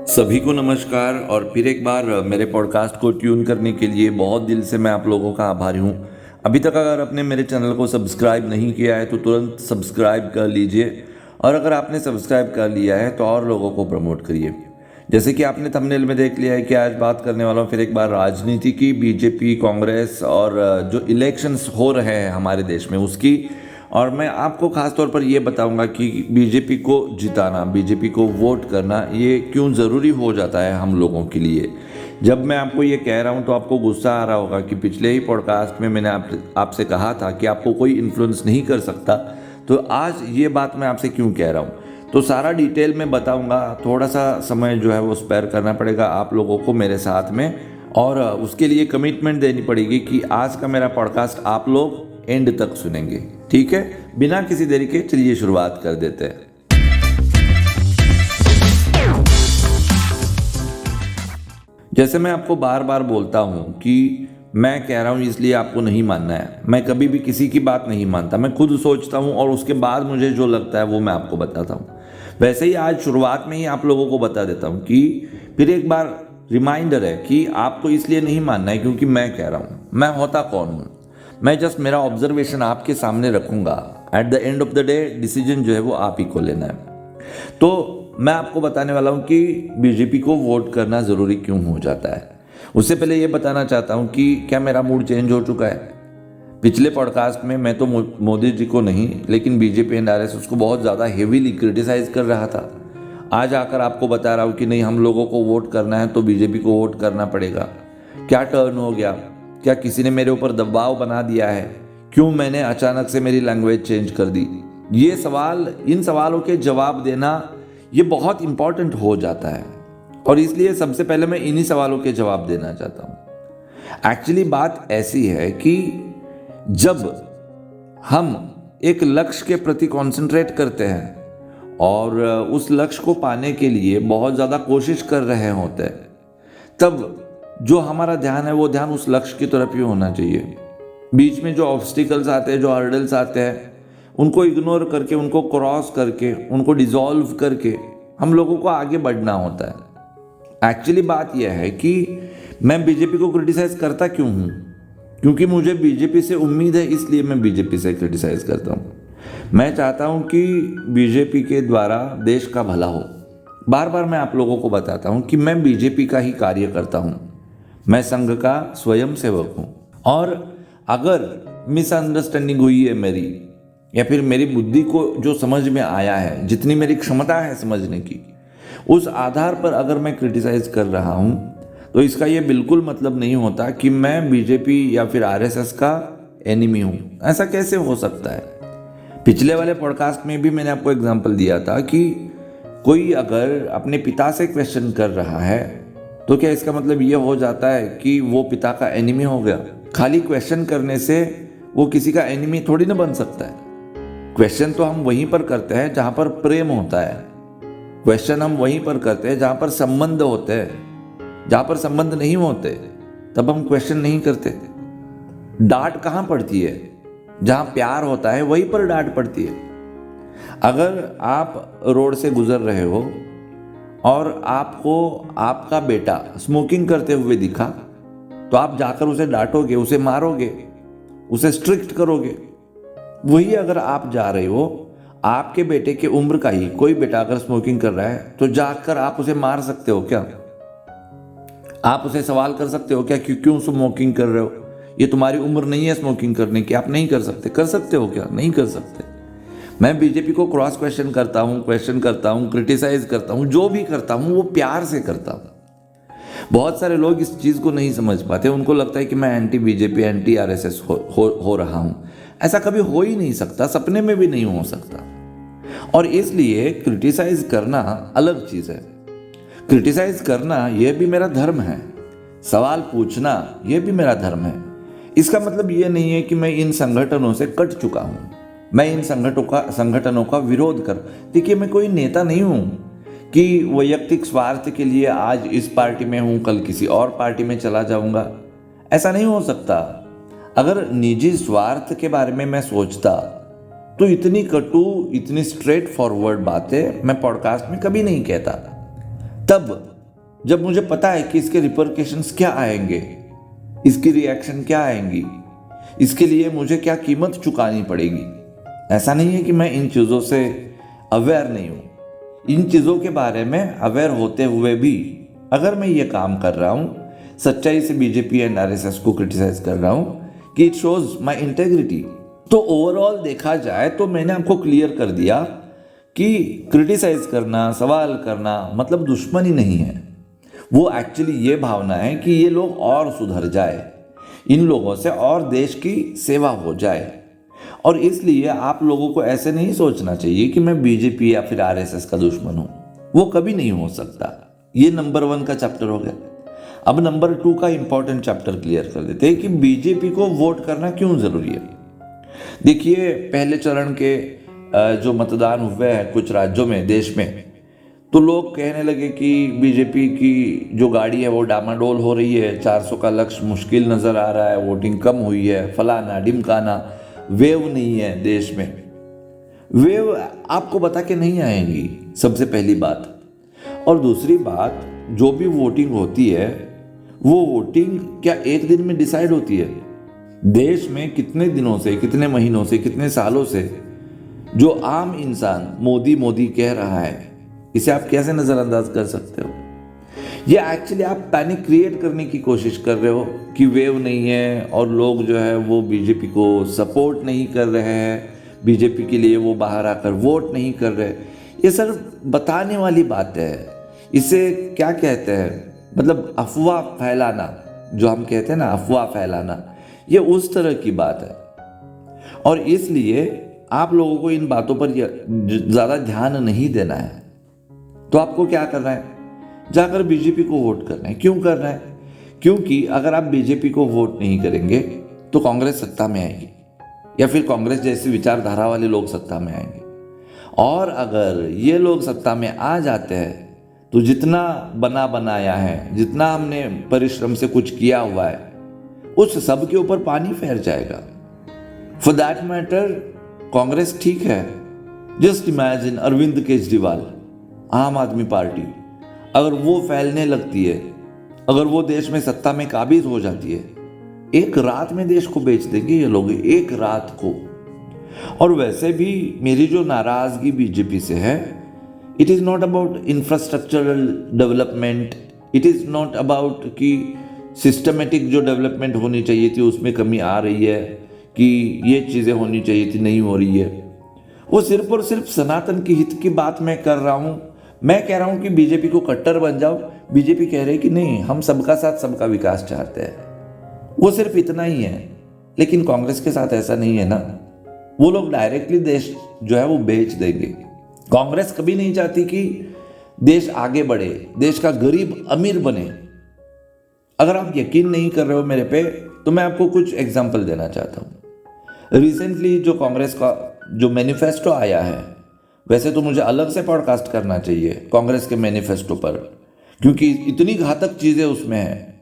सभी को नमस्कार और फिर एक बार मेरे पॉडकास्ट को ट्यून करने के लिए बहुत दिल से मैं आप लोगों का आभारी हूँ। अभी तक अगर आपने मेरे चैनल को सब्सक्राइब नहीं किया है तो तुरंत सब्सक्राइब कर लीजिए, और अगर आपने सब्सक्राइब कर लिया है तो और लोगों को प्रमोट करिए। जैसे कि आपने थंबनेल में देख लिया है कि आज बात करने वाला हूँ फिर एक बार राजनीति की, बीजेपी, कांग्रेस और जो इलेक्शंस हो रहे हैं हमारे देश में उसकी। और मैं आपको खास तौर पर ये बताऊंगा कि बीजेपी को जिताना, बीजेपी को वोट करना ये क्यों ज़रूरी हो जाता है हम लोगों के लिए। जब मैं आपको ये कह रहा हूँ तो आपको गुस्सा आ रहा होगा कि पिछले ही पॉडकास्ट में मैंने आपसे कहा था कि आपको कोई इन्फ्लुएंस नहीं कर सकता, तो आज ये बात मैं आपसे क्यों कह रहा हूँ। तो सारा डिटेल में बताऊंगा, थोड़ा सा समय जो है वो स्पेयर करना पड़ेगा आप लोगों को मेरे साथ में, और उसके लिए कमिटमेंट देनी पड़ेगी कि आज का मेरा पॉडकास्ट आप लोग एंड तक सुनेंगे। ठीक है, बिना किसी देरी के चलिए शुरुआत कर देते हैं। जैसे मैं आपको बार बार बोलता हूं कि मैं कह रहा हूं इसलिए आपको नहीं मानना है। मैं कभी भी किसी की बात नहीं मानता, मैं खुद सोचता हूं और उसके बाद मुझे जो लगता है वो मैं आपको बताता हूं। वैसे ही आज शुरुआत में ही आप लोगों को बता देता हूं कि फिर एक बार रिमाइंडर है कि आपको इसलिए नहीं मानना है क्योंकि मैं कह रहा हूं। मैं होता कौन हूं? मैं जस्ट मेरा ऑब्जर्वेशन आपके सामने रखूंगा। At the end of the day decision जो है वो आप ही को लेना है। तो मैं आपको बताने वाला हूं कि बीजेपी को वोट करना ज़रूरी क्यों हो जाता है। उससे पहले ये बताना चाहता हूं कि क्या मेरा मूड चेंज हो चुका है। पिछले पॉडकास्ट में मैं तो मोदी जी को नहीं लेकिन बीजेपी एंड आरएसएस को बहुत ज़्यादा हेवीली क्रिटिसाइज कर रहा था। आज आकर आपको बता रहा हूँ कि नहीं, हम लोगों को वोट करना है तो बीजेपी को वोट करना पड़ेगा। क्या टर्न हो गया? क्या किसी ने मेरे ऊपर दबाव बना दिया है? क्यों मैंने अचानक से मेरी लैंग्वेज चेंज कर दी? ये सवाल, इन सवालों के जवाब देना ये बहुत इंपॉर्टेंट हो जाता है, और इसलिए सबसे पहले मैं इन्हीं सवालों के जवाब देना चाहता हूँ। एक्चुअली बात ऐसी है कि जब हम एक लक्ष्य के प्रति कॉन्सेंट्रेट करते हैं और उस लक्ष्य को पाने के लिए बहुत ज़्यादा कोशिश कर रहे होते हैं, तब जो हमारा ध्यान है वो ध्यान उस लक्ष्य की तरफ ही होना चाहिए। बीच में जो ऑब्स्टिकल्स आते हैं, जो हर्डल्स आते हैं, उनको इग्नोर करके, उनको क्रॉस करके, उनको डिसॉल्व करके हम लोगों को आगे बढ़ना होता है। एक्चुअली बात यह है कि मैं बीजेपी को क्रिटिसाइज करता क्यों हूँ? क्योंकि मुझे बीजेपी से उम्मीद है, इसलिए मैं बीजेपी से क्रिटिसाइज करता हूँ। मैं चाहता हूँ कि बीजेपी के द्वारा देश का भला हो। बार बार मैं आप लोगों को बताता हूँ कि मैं बीजेपी का ही कार्य करता हूँ। मैं संघ का स्वयं सेवक हूँ, और अगर मिसअंडरस्टैंडिंग हुई है मेरी, या फिर मेरी बुद्धि को जो समझ में आया है, जितनी मेरी क्षमता है समझने की, उस आधार पर अगर मैं क्रिटिसाइज कर रहा हूँ, तो इसका ये बिल्कुल मतलब नहीं होता कि मैं बीजेपी या फिर आरएसएस का एनिमी हूँ। ऐसा कैसे हो सकता है? पिछले वाले पॉडकास्ट में भी मैंने आपको एग्जाम्पल दिया था कि कोई अगर अपने पिता से क्वेश्चन कर रहा है तो क्या इसका मतलब ये हो जाता है कि वो पिता का एनिमी हो गया? खाली क्वेश्चन करने से वो किसी का एनिमी थोड़ी ना बन सकता है। क्वेश्चन तो हम वहीं पर करते हैं जहां पर प्रेम होता है। क्वेश्चन हम वहीं पर करते हैं जहां पर संबंध होते हैं। जहां पर संबंध नहीं होते तब हम क्वेश्चन नहीं करते। डांट कहां पड़ती है? जहां प्यार होता है वहीं पर डांट पड़ती है। अगर आप रोड से गुजर रहे हो और आपको आपका बेटा स्मोकिंग करते हुए दिखा, तो आप जाकर उसे डांटोगे, उसे मारोगे, उसे स्ट्रिक्ट करोगे। वही अगर आप जा रहे हो, आपके बेटे के उम्र का ही कोई बेटा अगर स्मोकिंग कर रहा है, तो जाकर आप उसे मार सकते हो क्या? आप उसे सवाल कर सकते हो क्या कि क्यों स्मोकिंग कर रहे हो? ये तुम्हारी उम्र नहीं है स्मोकिंग करने की, आप नहीं कर सकते। कर सकते हो क्या? नहीं कर सकते। मैं बीजेपी को क्रॉस क्वेश्चन करता हूँ, क्रिटिसाइज करता हूँ, जो भी करता हूँ वो प्यार से करता हूँ। बहुत सारे लोग इस चीज़ को नहीं समझ पाते। उनको लगता है कि मैं एंटी बीजेपी, एंटी आरएसएस हो रहा हूँ। ऐसा कभी हो ही नहीं सकता, सपने में भी नहीं हो सकता। और इसलिए क्रिटिसाइज करना अलग चीज़ है। क्रिटिसाइज करना यह भी मेरा धर्म है। सवाल पूछना यह भी मेरा धर्म है। इसका मतलब यह नहीं है कि मैं इन संगठनों से कट चुका हूँ, मैं इन संगठनों का विरोध कर। देखिए, मैं कोई नेता नहीं हूं कि वैयक्तिक स्वार्थ के लिए आज इस पार्टी में हूं, कल किसी और पार्टी में चला जाऊंगा। ऐसा नहीं हो सकता। अगर निजी स्वार्थ के बारे में मैं सोचता तो इतनी कटु, इतनी स्ट्रेट फॉरवर्ड बातें मैं पॉडकास्ट में कभी नहीं कहता। तब जब मुझे पता है कि इसके रिपरकशंस क्या आएंगे, इसकी रिएक्शन क्या आएंगी, इसके लिए मुझे क्या कीमत चुकानी पड़ेगी। ऐसा नहीं है कि मैं इन चीज़ों से अवेयर नहीं हूँ, इन चीज़ों के बारे में अवेयर होते हुए भी अगर मैं ये काम कर रहा हूँ, सच्चाई से बीजेपी एंड आरएसएस को क्रिटिसाइज कर रहा हूँ कि इट शोज माई इंटेग्रिटी, तो ओवरऑल देखा जाए तो मैंने आपको क्लियर कर दिया कि क्रिटिसाइज करना, सवाल करना मतलब दुश्मनी नहीं है। वो एक्चुअली ये भावना है कि ये लोग और सुधर जाए, इन लोगों से और देश की सेवा हो जाए। और इसलिए आप लोगों को ऐसे नहीं सोचना चाहिए कि मैं बीजेपी या फिर आरएसएस का दुश्मन हूं, वो कभी नहीं हो सकता। ये नंबर 1 का चैप्टर हो गया। अब नंबर 2 का इंपॉर्टेंट चैप्टर क्लियर कर देते हैं कि बीजेपी को वोट करना क्यों जरूरी है। देखिए, पहले चरण के जो मतदान हुए हैं कुछ राज्यों में, देश में, तो लोग कहने लगे कि बीजेपी की जो गाड़ी है वो डामाडोल हो रही है, 400 का लक्ष्य मुश्किल नज़र आ रहा है, वोटिंग कम हुई है, फलाना ढिमकाना, वेव नहीं है देश में। वेव आपको बता के नहीं आएंगी, सबसे पहली बात। और दूसरी बात, जो भी वोटिंग होती है वो वोटिंग क्या एक दिन में डिसाइड होती है? देश में कितने दिनों से, कितने महीनों से, कितने सालों से जो आम इंसान मोदी मोदी कह रहा है, इसे आप कैसे नज़रअंदाज कर सकते हो? ये एक्चुअली आप पैनिक क्रिएट करने की कोशिश कर रहे हो कि वेव नहीं है और लोग जो है वो बीजेपी को सपोर्ट नहीं कर रहे हैं, बीजेपी के लिए वो बाहर आकर वोट नहीं कर रहे। ये सिर्फ बताने वाली बात है। इसे क्या कहते हैं, मतलब अफवाह फैलाना, जो हम कहते हैं ना अफवाह फैलाना, ये उस तरह की बात है। और इसलिए आप लोगों को इन बातों पर ज़्यादा ध्यान नहीं देना है। तो आपको क्या करना है? जाकर बीजेपी को वोट करना है। क्यों करना है? क्योंकि अगर आप बीजेपी को वोट नहीं करेंगे तो कांग्रेस सत्ता में आएगी, या फिर कांग्रेस जैसी विचारधारा वाले लोग सत्ता में आएंगे। और अगर ये लोग सत्ता में आ जाते हैं तो जितना बना बनाया है, जितना हमने परिश्रम से कुछ किया हुआ है, उस सब के ऊपर पानी फेर जाएगा। फॉर दैट मैटर कांग्रेस ठीक है। जस्ट इमेजिन अरविंद केजरीवाल, आम आदमी पार्टी, अगर वो फैलने लगती है, अगर वो देश में सत्ता में काबिज हो जाती है, एक रात में देश को बेच देंगे ये लोग, एक रात को। और वैसे भी मेरी जो नाराजगी बीजेपी से है, it is not about infrastructural development, it is not about कि सिस्टमेटिक जो डेवलपमेंट होनी चाहिए थी उसमें कमी आ रही है, कि ये चीज़ें होनी चाहिए थी नहीं हो रही है। वो सिर्फ और सिर्फ सनातन की हित की बात मैं कर रहा हूँ। मैं कह रहा हूँ कि बीजेपी को कट्टर बन जाओ, बीजेपी कह रही है कि नहीं, हम सबका साथ सबका विकास चाहते हैं। वो सिर्फ इतना ही है। लेकिन कांग्रेस के साथ ऐसा नहीं है ना, वो लोग डायरेक्टली देश जो है वो बेच देंगे। कांग्रेस कभी नहीं चाहती कि देश आगे बढ़े, देश का गरीब अमीर बने। अगर आप यकीन नहीं कर रहे हो मेरे पे, तो मैं आपको कुछ एग्जाम्पल देना चाहता हूँ। रिसेंटली जो कांग्रेस का जो मैनिफेस्टो आया है, वैसे तो मुझे अलग से पॉडकास्ट करना चाहिए कांग्रेस के मैनिफेस्टो पर, क्योंकि इतनी घातक चीज़ें उसमें हैं।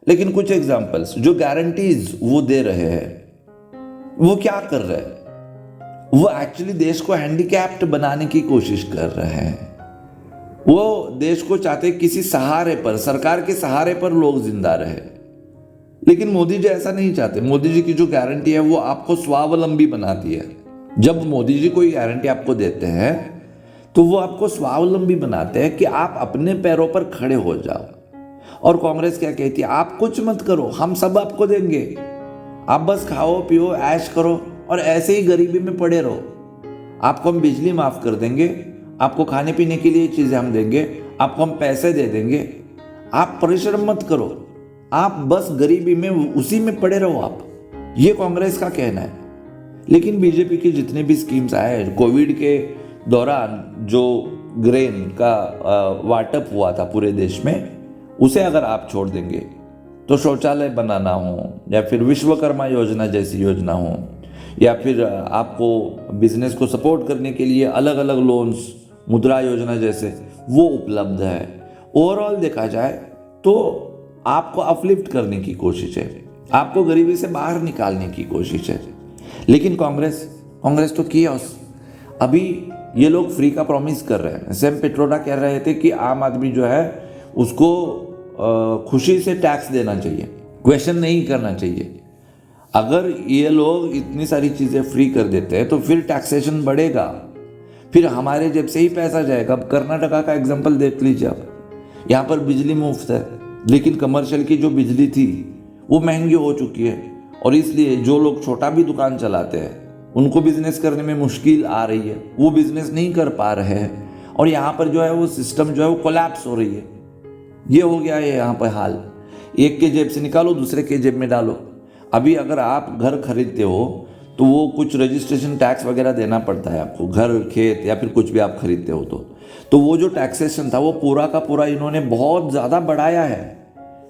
लेकिन कुछ एग्जाम्पल्स, जो गारंटीज वो दे रहे हैं, वो क्या कर रहे हैं? वो एक्चुअली देश को हैंडीकैप्ड बनाने की कोशिश कर रहे हैं। वो देश को चाहते किसी सहारे पर, सरकार के सहारे पर लोग जिंदा रहे। लेकिन मोदी जी ऐसा नहीं चाहते। मोदी जी की जो गारंटी है वो आपको स्वावलंबी बनाती है। जब मोदी जी कोई गारंटी आपको देते हैं तो वो आपको स्वावलंबी बनाते हैं कि आप अपने पैरों पर खड़े हो जाओ। और कांग्रेस क्या कहती है? आप कुछ मत करो, हम सब आपको देंगे, आप बस खाओ पियो ऐश करो और ऐसे ही गरीबी में पड़े रहो। आपको हम बिजली माफ कर देंगे, आपको खाने पीने के लिए चीजें हम देंगे, आपको हम पैसे दे देंगे, आप परिश्रम मत करो, आप बस गरीबी में उसी में पड़े रहो आप। ये कांग्रेस का कहना है। लेकिन बीजेपी की जितने भी स्कीम्स आए, कोविड के दौरान जो ग्रेन का वाटअप हुआ था पूरे देश में, उसे अगर आप छोड़ देंगे तो शौचालय बनाना हो, या फिर विश्वकर्मा योजना जैसी योजना हो, या फिर आपको बिजनेस को सपोर्ट करने के लिए अलग अलग लोन्स, मुद्रा योजना जैसे, वो उपलब्ध है। ओवरऑल देखा जाए तो आपको अपलिफ्ट करने की कोशिश है, आपको गरीबी से बाहर निकालने की कोशिश है। लेकिन कांग्रेस तो कियोस। अभी ये लोग फ्री का प्रॉमिस कर रहे हैं। सैम पिट्रोडा कह रहे थे कि आम आदमी जो है उसको खुशी से टैक्स देना चाहिए, क्वेश्चन नहीं करना चाहिए। अगर ये लोग इतनी सारी चीज़ें फ्री कर देते हैं तो फिर टैक्सेशन बढ़ेगा, फिर हमारे जेब से ही पैसा जाएगा। अब कर्नाटका का एग्जांपल देख लीजिए आप, यहाँ पर बिजली मुफ्त है, लेकिन कमर्शियल की जो बिजली थी वो महंगी हो चुकी है, और इसलिए जो लोग छोटा भी दुकान चलाते हैं उनको बिजनेस करने में मुश्किल आ रही है, वो बिजनेस नहीं कर पा रहे हैं, और यहाँ पर जो है वो सिस्टम जो है वो कोलैप्स हो रही है। ये हो गया है यहाँ पर हाल, एक के जेब से निकालो दूसरे के जेब में डालो। अभी अगर आप घर खरीदते हो तो वो कुछ रजिस्ट्रेशन टैक्स वगैरह देना पड़ता है आपको, घर खेत या फिर कुछ भी आप खरीदते हो तो वो जो टैक्सेशन था वो पूरा का पूरा इन्होंने बहुत ज़्यादा बढ़ाया है।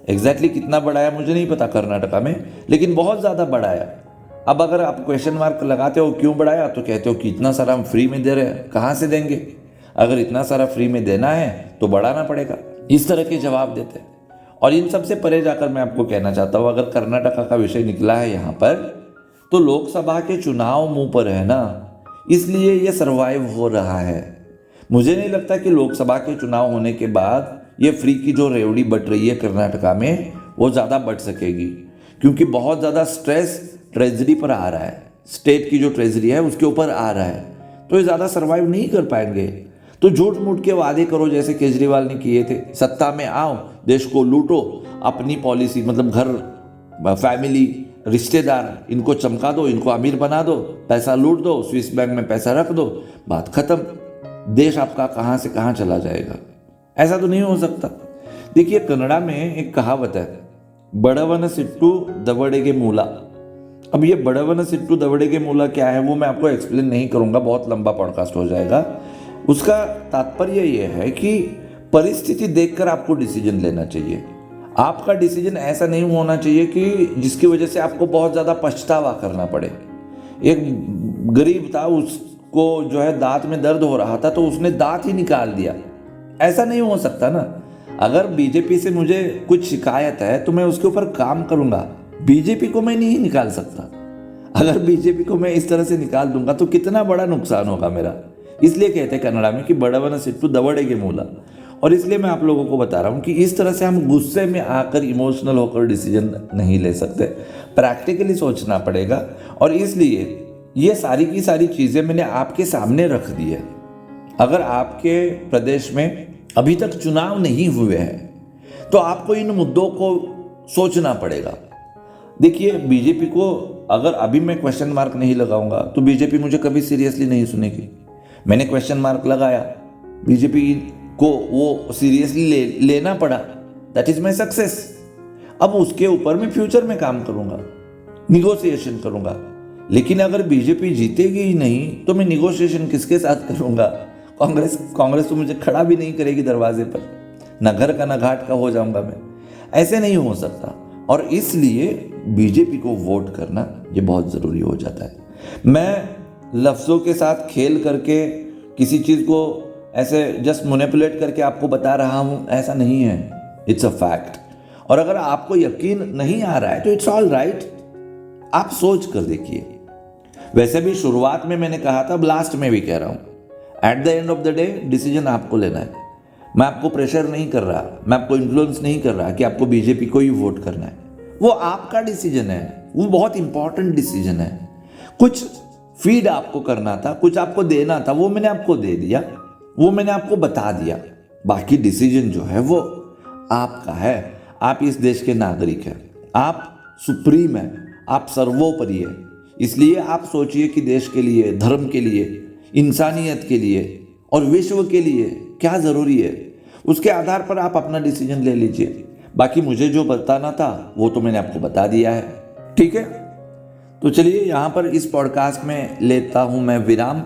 एग्जैक्टली कितना बढ़ाया मुझे नहीं पता कर्नाटका में, लेकिन बहुत ज़्यादा बढ़ाया। अब अगर आप क्वेश्चन मार्क लगाते हो क्यों बढ़ाया, तो कहते हो कि इतना सारा हम फ्री में दे रहे हैं, कहाँ से देंगे? अगर इतना सारा फ्री में देना है तो बढ़ाना पड़ेगा। इस तरह के जवाब देते हैं। और इन सब से परे जाकर मैं आपको कहना चाहता हूँ, अगर कर्नाटका का विषय निकला है यहाँ पर, तो लोकसभा के चुनाव मुंह पर है ना, इसलिए ये सर्वाइव हो रहा है। मुझे नहीं लगता कि लोकसभा के चुनाव होने के बाद ये फ्री की जो रेवड़ी बढ़ रही है कर्नाटका में वो ज़्यादा बढ़ सकेगी, क्योंकि बहुत ज़्यादा स्ट्रेस ट्रेजरी पर आ रहा है, स्टेट की जो ट्रेजरी है उसके ऊपर आ रहा है, तो ये ज़्यादा सर्वाइव नहीं कर पाएंगे। तो झूठ मूठ के वादे करो जैसे केजरीवाल ने किए थे, सत्ता में आओ, देश को लूटो, अपनी पॉलिसी मतलब घर, फैमिली, रिश्तेदार, इनको चमका दो, इनको अमीर बना दो, पैसा लूट दो, स्विस बैंक में पैसा रख दो, बात खत्म। देश आपका कहाँ से कहाँ चला जाएगा? ऐसा तो नहीं हो सकता। देखिए कन्नड़ा में एक कहावत है, बड़वन सिट्टू दवड़ेगे मूला। अब ये बड़वन सिट्टू दवड़ेगे मूला क्या है वो मैं आपको एक्सप्लेन नहीं करूंगा, बहुत लंबा पॉडकास्ट हो जाएगा। उसका तात्पर्य ये है कि परिस्थिति देखकर आपको डिसीजन लेना चाहिए। आपका डिसीजन ऐसा नहीं होना चाहिए कि जिसकी वजह से आपको बहुत ज़्यादा पछतावा करना पड़े। एक गरीब था, उसको जो है दांत में दर्द हो रहा था तो उसने दांत ही निकाल दिया। ऐसा नहीं हो सकता ना। अगर बीजेपी से मुझे कुछ शिकायत है तो मैं उसके ऊपर काम करूंगा, बीजेपी को मैं नहीं निकाल सकता। अगर बीजेपी को मैं इस तरह से निकाल दूंगा तो कितना बड़ा नुकसान होगा मेरा। इसलिए कहते हैं कन्नड़ा में कि बड़वन सिट्टू दवड़ेगे मूला। और इसलिए मैं आप लोगों को बता रहा हूँ कि इस तरह से हम गुस्से में आकर इमोशनल होकर डिसीजन नहीं ले सकते, प्रैक्टिकली सोचना पड़ेगा। और इसलिए ये सारी की सारी चीज़ें मैंने आपके सामने रख दी है। अगर आपके प्रदेश में अभी तक चुनाव नहीं हुए हैं तो आपको इन मुद्दों को सोचना पड़ेगा। देखिए बीजेपी को अगर अभी मैं क्वेश्चन मार्क नहीं लगाऊंगा तो बीजेपी मुझे कभी सीरियसली नहीं सुनेगी। मैंने क्वेश्चन मार्क लगाया, बीजेपी को वो सीरियसली लेना पड़ा, दैट इज माई सक्सेस। अब उसके ऊपर मैं फ्यूचर में काम करूंगा, निगोशिएशन करूंगा। लेकिन अगर बीजेपी जीतेगी ही नहीं तो मैं निगोशिएशन किसके साथ करूंगा? कांग्रेस तो मुझे खड़ा भी नहीं करेगी दरवाजे पर, न घर का न घाट का हो जाऊंगा मैं। ऐसे नहीं हो सकता। और इसलिए बीजेपी को वोट करना ये बहुत ज़रूरी हो जाता है। मैं लफ्ज़ों के साथ खेल करके किसी चीज़ को ऐसे जस्ट मैनिपुलेट करके आपको बता रहा हूँ, ऐसा नहीं है। It's a fact. और अगर आपको यकीन नहीं आ रहा है तो इट्स ऑल राइट, आप सोच कर देखिए। वैसे भी शुरुआत में मैंने कहा था, अब लास्ट में भी कह रहा हूँ, at the end of the day decision आपको लेना है। मैं आपको प्रेशर नहीं कर रहा, मैं आपको इन्फ्लुएंस नहीं कर रहा कि आपको बीजेपी को ही वोट करना है। वो आपका डिसीजन है, वो बहुत इंपॉर्टेंट डिसीजन है। कुछ फीड आपको करना था, कुछ आपको देना था, वो मैंने आपको दे दिया, वो मैंने आपको बता दिया। बाकी डिसीजन जो है वो आपका है। आप इस देश के नागरिक हैं, आप सुप्रीम हैं, आप सर्वोपरि है। इसलिए आप सोचिए कि देश के लिए, धर्म के लिए, इंसानियत के लिए और विश्व के लिए क्या ज़रूरी है, उसके आधार पर आप अपना डिसीजन ले लीजिए। बाकी मुझे जो बताना था वो तो मैंने आपको बता दिया है, ठीक है। तो चलिए यहाँ पर इस पॉडकास्ट में लेता हूँ मैं विराम,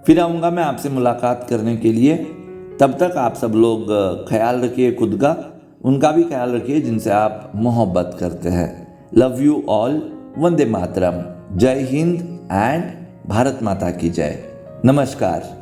फिर आऊँगा मैं आपसे मुलाकात करने के लिए। तब तक आप सब लोग ख्याल रखिए खुद का, उनका भी ख्याल रखिए जिनसे आप मोहब्बत करते हैं। Love you all, Vande Mataram, जय हिंद एंड भारत माता की जय। नमस्कार।